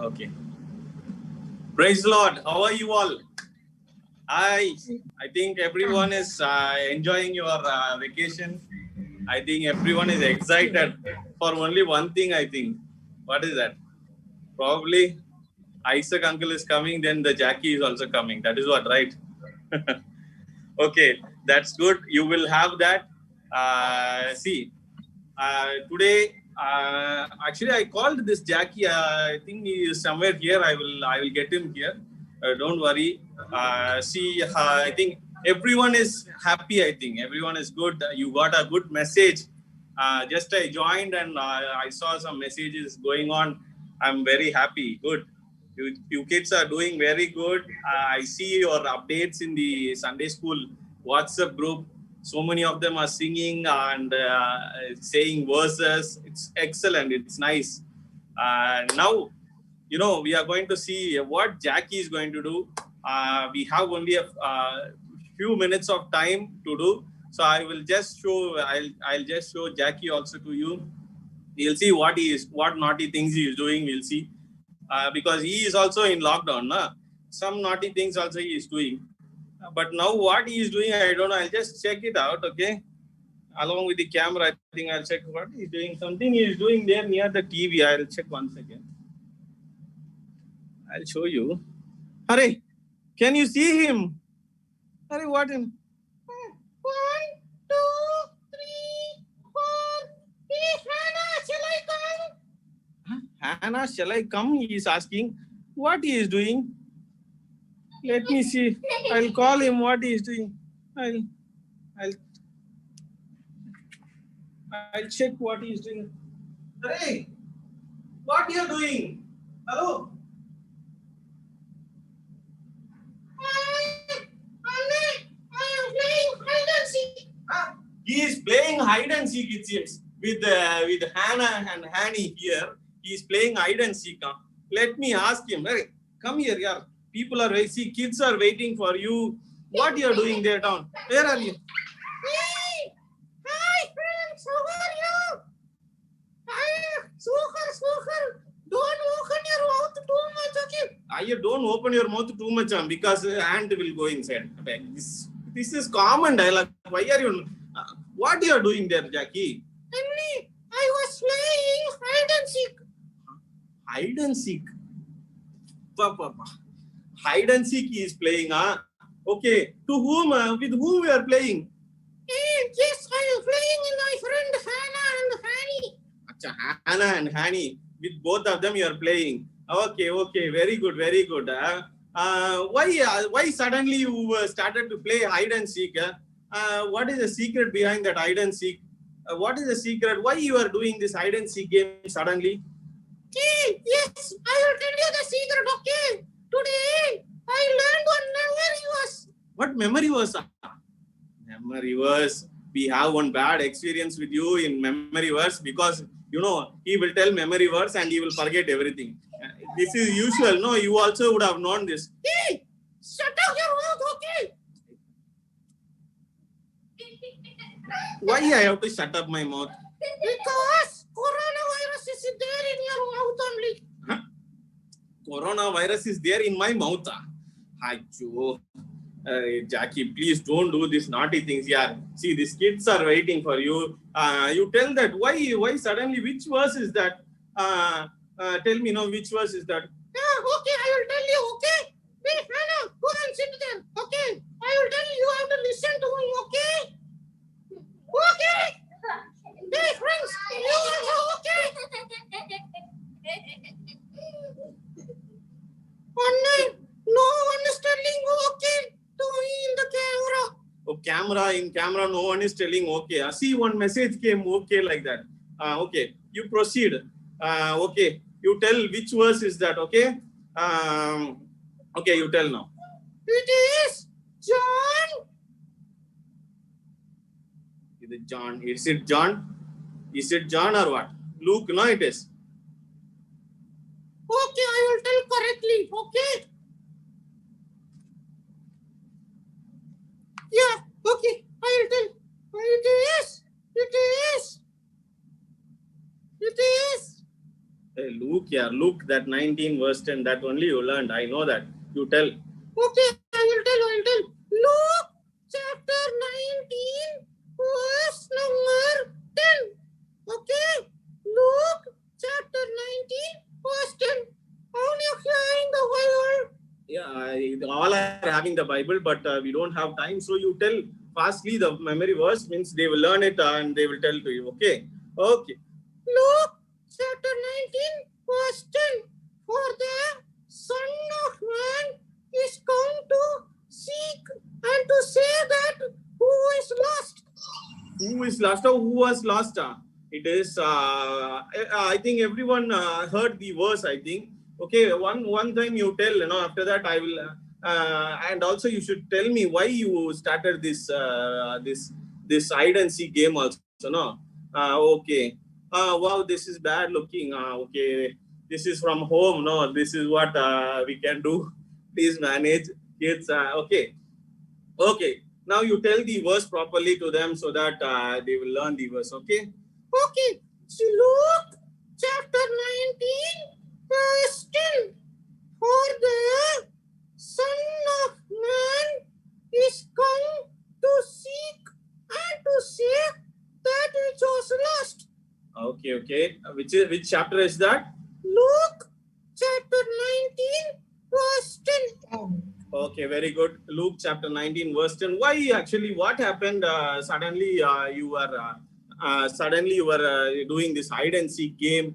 Okay. Praise the Lord. How are you all? I think everyone is enjoying your vacation. I think everyone is excited for only one thing, I think. What is that? Probably Isaac uncle is coming, then the Jackie is also coming. That is what, right? Okay, that's good. You will have that. Today, actually, I called this Jackie. I think he is somewhere here. I will get him here. Don't worry. I think everyone is happy. I think everyone is good. You got a good message. Just I joined and I saw some messages going on. I'm very happy. Good. You kids are doing very good. I see your updates in the Sunday school WhatsApp group. So many of them are singing and saying verses. It's excellent. It's nice. Now, we are going to see what Jackie is going to do. We have only a few minutes of time to do. So I will just show, I'll just show Jackie also to you. You'll see what naughty things he is doing. We'll see. Because he is also in lockdown. Some naughty things also he is doing. But now what he is doing, I don't know. I'll just check it out, okay? Along with the camera, I think I'll check what he's doing. Something he is doing there near the TV. I'll check one second. I'll show you. Hurry, can you see him? Hurry, what in? 1, 2, 3, 4. Hey, Hannah, shall I come? Hannah, shall I come? He is asking. What he is doing? Let me see. I'll call him what he is doing. I'll check what he is doing. Hey, what you are doing? Hello? I am playing hide and seek. He is playing hide and seek, it seems. With Hannah and Hanny here. He is playing hide and seek. Let me ask him. Hey, come here, yeah. People are waiting. Kids are waiting for you. What you are doing there down? Where are you? Hey! Hi, friends. How are you? Hi, Suhar. Don't open your mouth too much, okay? You don't open your mouth too much, because ant will go inside. This is common dialogue. Why are you? What you are doing there, Jackie? I was playing hide and seek. Hide and seek. Hide and seek he is playing, Okay. To whom? With whom we are playing? Yes, I am playing with my friend Hannah and Hanny. Achha, Hannah and Hanny. With both of them you are playing. Okay. Very good. Why suddenly you started to play hide and seek? What is the secret behind that hide and seek? What is the secret? Why you are doing this hide and seek game suddenly? Yes, I will tell you the secret, okay? Today, I learned one memory verse. What memory verse? Memory verse. We have one bad experience with you in memory verse because, he will tell memory verse and he will forget everything. This is usual. No, you also would have known this. Hey, shut up your mouth, okay? Why I have to shut up my mouth? Because coronavirus is there in your mouth only. Coronavirus is there in my mouth. Hi, Joe. Jackie, please don't do these naughty things. Yeah, see, these kids are waiting for you. You tell that. Why suddenly? Which verse is that? Tell me now. Which verse is that? Okay, I will tell you. Okay. Hey, Hannah, go and sit there. Okay, I will tell you. You have to listen to me. Okay. Okay. Hey, friends, you are okay. No one is telling okay to me in the camera. Oh, in camera, no one is telling okay. See, one message came okay like that. Okay, you proceed. Okay, you tell which verse is that, okay? Okay, you tell now. It is John. Is it John? Is it John? Is it John or what? Luke, no, it is. Okay, I will tell correctly, okay? Yeah, okay, I will tell. It is. Hey, Luke Luke here. Luke, that 19 verse 10, that only you learned. I know that. You tell. Okay, I will tell. Luke chapter 19, verse number 10. Okay, Luke chapter 19, verse 10. How many of you are in the Bible? Yeah, all are having the Bible, but we don't have time. So you tell fastly the memory verse, means they will learn it and they will tell to you. Okay. Okay. Luke chapter 19, verse 10. For the Son of Man is come to seek and to save that who is lost. Who is lost? Or who was lost? It is, I think everyone heard the verse, I think. Okay, one time you tell, after that I will, and also you should tell me why you started this this hide and seek game also, no? Okay. Wow, this is bad looking. Okay, this is from home. No, this is what we can do. Please manage kids. Okay. Okay. Now you tell the verse properly to them so that they will learn the verse. Okay. Okay. So Luke chapter 19, verse 10. For the Son of Man is come to seek and to save that which was lost. Okay, okay. Which chapter is that? Luke chapter 19, verse 10. Okay, very good. Luke chapter 19, verse 10. Why actually? What happened? Suddenly, you were doing this hide and seek game,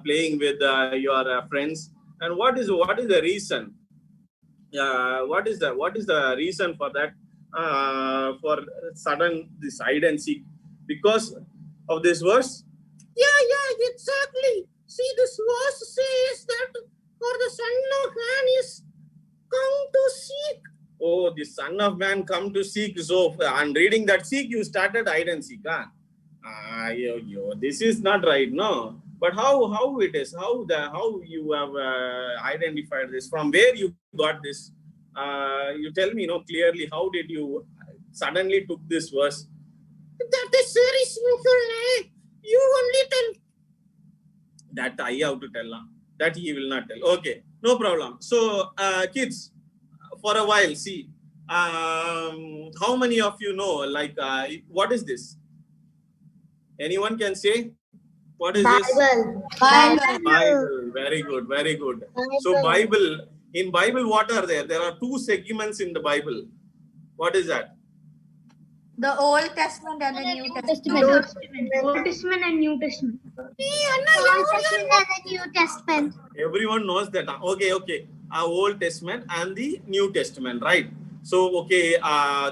playing with your friends. And what is the reason? What is the reason for that? For sudden this hide and seek, because of this verse? Yeah, exactly. See, this verse says that for the Son of Man is come to seek. Oh, the Son of Man come to seek. So I'm reading that seek, you started hide and seek. This is not right, no. But how it is? How you have identified this? From where you got this? You tell me, clearly. How did you suddenly took this verse? That is very simple. You only tell. That I have to tell. That he will not tell. Okay, no problem. So, kids, for a while, see, how many of you know, like, what is this? Anyone can say? What is this? Bible. Very good, very good. So, in Bible, what are there? There are two segments in the Bible. What is that? The Old Testament and the New Testament. Old Testament and New Testament. Old Testament and the New Testament. Everyone knows that. Okay. Old Testament and the New Testament, right? So, okay,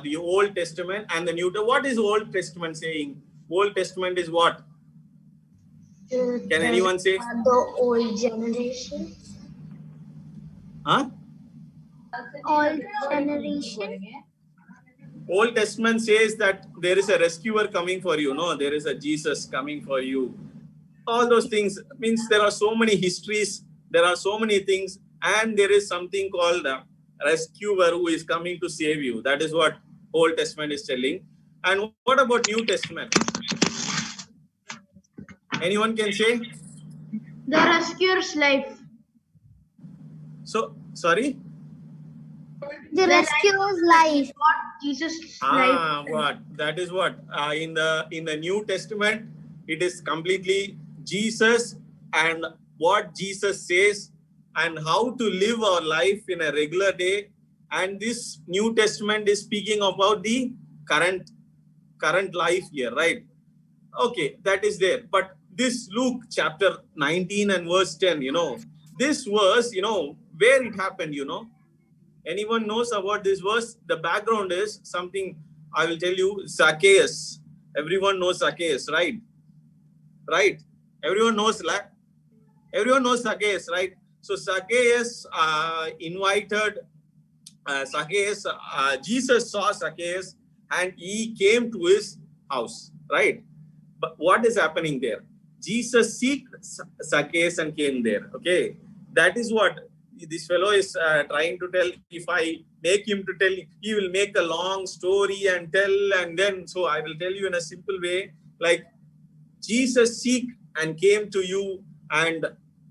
the Old Testament and the New. What is Old Testament saying? Old Testament is what? Can anyone say? The old generation. Huh? Old generation. Old Testament says that there is a rescuer coming for you. No, there is a Jesus coming for you. All those things means there are so many histories. There are so many things. And there is something called a rescuer who is coming to save you. That is what Old Testament is telling. And what about New Testament? Anyone can say? The rescuer's life. So, sorry? The rescuer's life. Jesus' life. What? That is what? In the New Testament, it is completely Jesus and what Jesus says and how to live our life in a regular day. And this New Testament is speaking about the current life here, right? Okay, that is there. But this Luke chapter 19 and verse 10, this verse, where it happened, Anyone knows about this verse? The background is something I will tell you. Zacchaeus. Everyone knows Zacchaeus, right? Right? Everyone knows Zacchaeus, right? So Zacchaeus invited Zacchaeus. Jesus saw Zacchaeus and he came to his house, right? But what is happening there? Jesus seeked Zacchaeus and came there. Okay, that is what this fellow is trying to tell. If I make him to tell, he will make a long story and tell, and then, so I will tell you in a simple way, like Jesus seek and came to you, and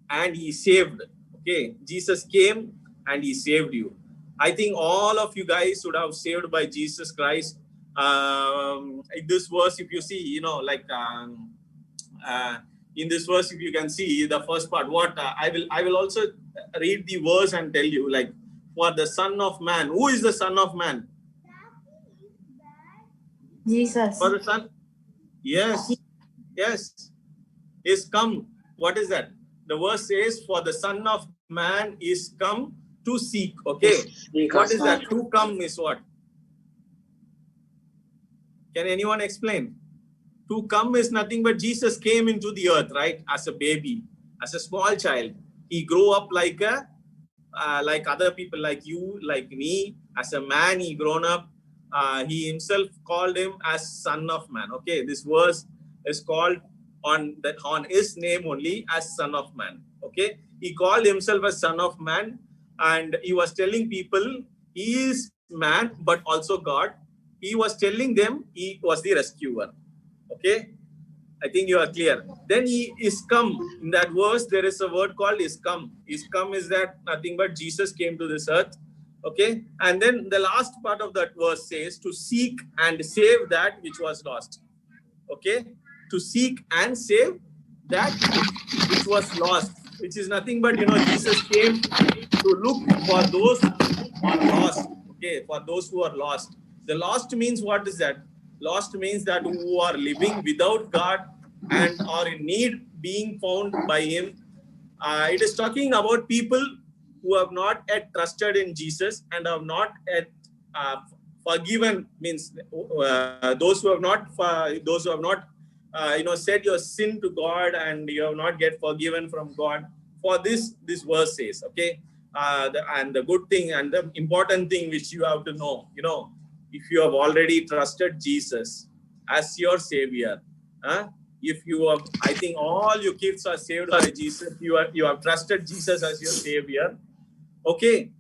and he saved. Okay, Jesus came and he saved you. I think all of you guys would have saved by Jesus Christ. In this verse, if you see, you know, like in this verse, if you can see the first part, what I will also read the verse and tell you, like, for the Son of Man. Who is the Son of Man? Jesus. For the Son. Yes. Yes. Is come. What is that? The verse says, for the Son of Man is come to seek. Okay. What is that? To come is what? Can anyone explain? To come is nothing but Jesus came into the earth, right? As a baby, as a small child. He grew up like other people, like you, like me. As a man, he grown up. He himself called him as Son of Man. Okay, this verse is called on his name only as Son of Man. Okay, he called himself as Son of Man, and he was telling people he is man but also God. He was telling them he was the rescuer. Okay, I think you are clear. Then he is come. In that verse, there is a word called is come. Is come is that nothing but Jesus came to this earth. Okay, and then the last part of that verse says to seek and save that which was lost. Okay, to seek and save that which was lost, which is nothing but, you know, Jesus came to look for those who are lost. Okay, for those who are lost. The lost means, what is that? Lost means that who are living without God and are in need being found by him. It is talking about people who have not yet trusted in Jesus and have not yet forgiven, means those who have not said your sin to God and you have not get forgiven from God. For this verse says, okay, and the good thing and the important thing which you have to know, you know, if you have already trusted Jesus as your savior, if you have, I think all your kids are saved by Jesus. You have trusted Jesus as your savior. Okay.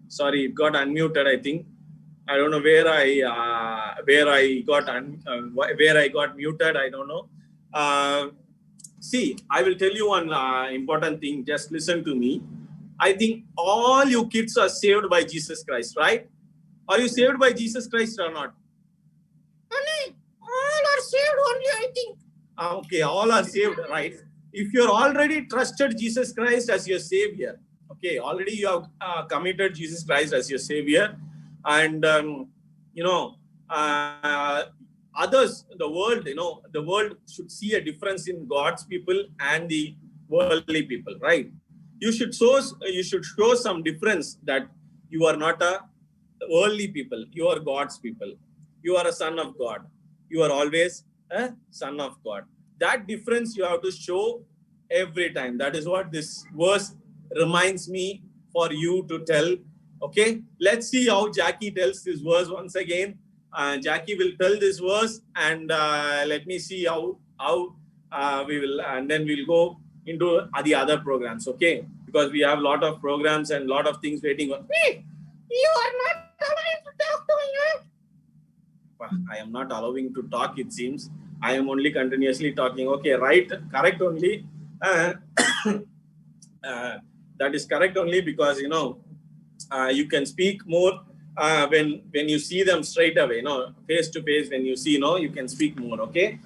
Sorry, it got unmuted. I think I don't know where I got muted. I don't know. See, I will tell you one important thing. Just listen to me. I think all you kids are saved by Jesus Christ, right? Are you saved by Jesus Christ or not? Only all are saved only, I think. Okay, all are saved, right? If you're already trusted Jesus Christ as your savior, okay, already you have committed Jesus Christ as your savior, and others, the world should see a difference in God's people and the worldly people, right? You should show some difference, that you are not a worldly people, you are God's people. You are a son of God. You are always a son of God. That difference you have to show every time. That is what this verse reminds me for you to tell. Okay, let's see how Jackie tells this verse once again. Jackie will tell this verse, and let me see how we will, and then we'll go into the other programs. Okay, because we have a lot of programs and a lot of things waiting on. You are not allowing to talk to me. I am not allowing to talk, it seems. I am only continuously talking. Okay, right, correct only. That is correct only because, you know, you can speak more when you see them straight away, face to face. When you see, you can speak more. Okay,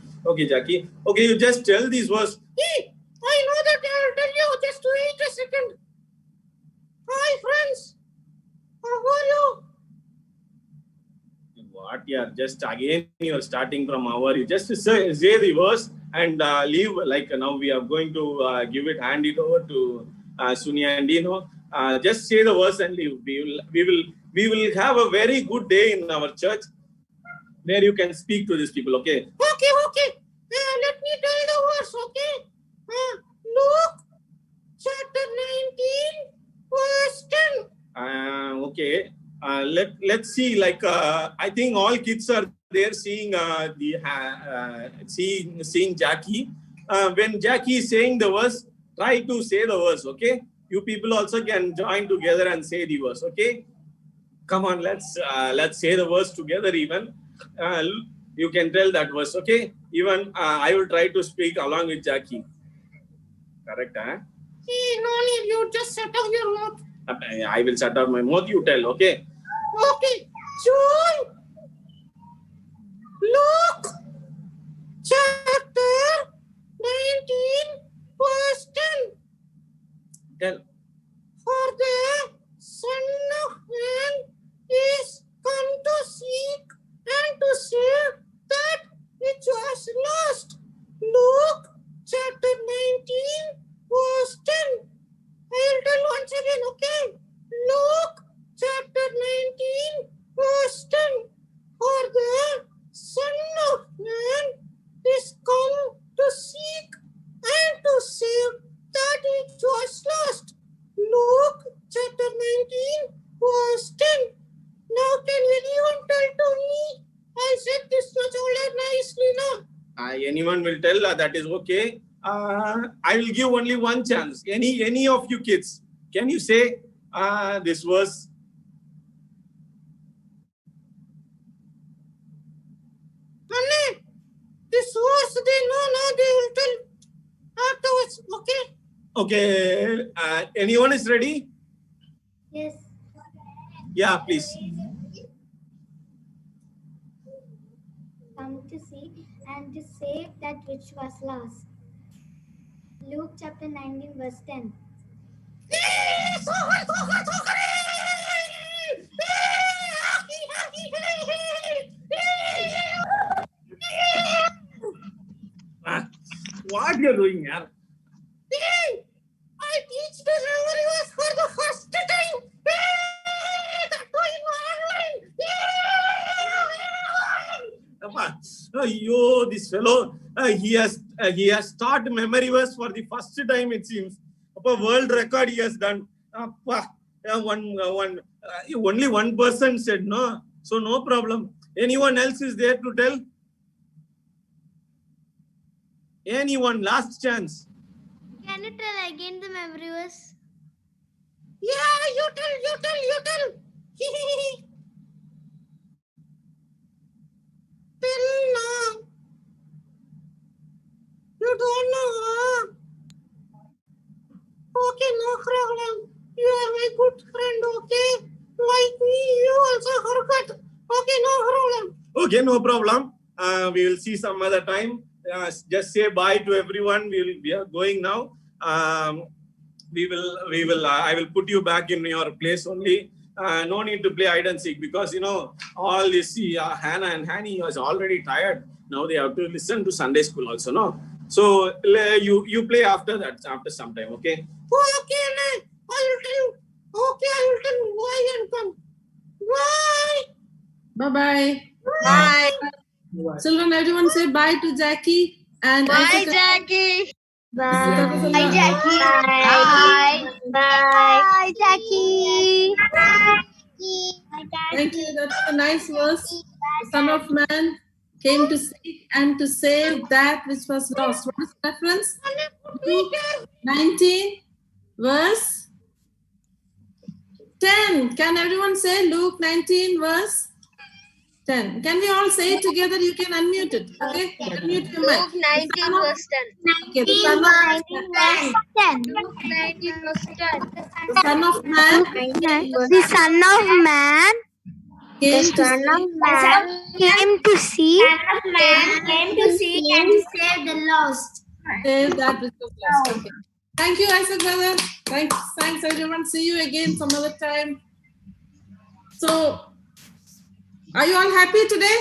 Jackie. Okay, you just tell these words. I know that I will tell you. Just wait a second. Hi, friends. How are you? What? Yeah, just again you are starting from our. You just say the verse and leave. Like now we are going to hand it over to Sunia and Dino. Just say the verse and leave. We will have a very good day in our church where you can speak to these people. Okay. Okay. Let me tell the verse. Okay. Luke chapter 19, verse 10. Okay. Let's see. Like I think all kids are there seeing seeing Jackie. When Jackie is saying the verse, try to say the verse. Okay. You people also can join together and say the verse. Okay. Come on, let's say the verse together. Even you can tell that verse, okay? Even I will try to speak along with Jackie. Correct, huh? Hey, no need, you just shut up your mouth. I will shut up my mouth, you tell, okay? Okay, John. Luke, chapter 19, verse 10. Tell. For the Son of Man is come to seek and to save that which was lost. Luke chapter 19, verse 10. I'll tell once again, okay? Luke chapter 19, verse 10. For the Son of Man is come to seek and to save that which was lost. Luke chapter 19, verse 10. Now can anyone tell to me? I said this much older nicely now. Anyone will tell, that is okay. I will give only one chance. Any of you kids, can you say this verse? Anne, this verse they know now, they will tell afterwards, okay? Okay, anyone is ready? Yes. Yeah, please. Come to seek and to save that which was lost. Luke chapter 19, verse 10. What you are doing, yaar? I teach the memory verse for the first time. That's why Yo, this fellow, he has taught memory verse for the first time, it seems. World record he has done. Only one person said no, so no problem. Anyone else is there to tell? Anyone? Last chance. Can you tell again the memory verse? Yeah, you tell. Till now. You don't know, huh? Okay, no problem. You are my good friend, okay? Like me, you also forgot. Okay, no problem. Okay, no problem. We will see some other time. Just say bye to everyone. We are going now. I will put you back in your place only. No need to play hide and seek because all this. Hannah and Hanny was already tired. Now they have to listen to Sunday school also. No, so you play after that after some time. Okay. Okay, I will tell you. Okay, I will tell you why and come. Bye. Bye-bye. Bye. Children, everyone say bye to Jackie. And Bye, Jackie. Bye. Bye, Jackie. Bye. Bye, Jackie. Thank you. That's a nice verse. The Son of Man came to seek and to save that which was lost. What is the reference? Luke 19, verse 10. Can everyone say Luke 19, verse 10? Can we all say it together? You can unmute it. Okay? Unmute your mic. Luke 19 verse 10. Okay, the Son of Man. Luke 19 verse 10. The Son of Man The Son of Man came to came to seek and to save the lost. save that which was lost. Okay. Thank you, Isaac brother. Thanks everyone. See you again some other time. So, are you all happy today?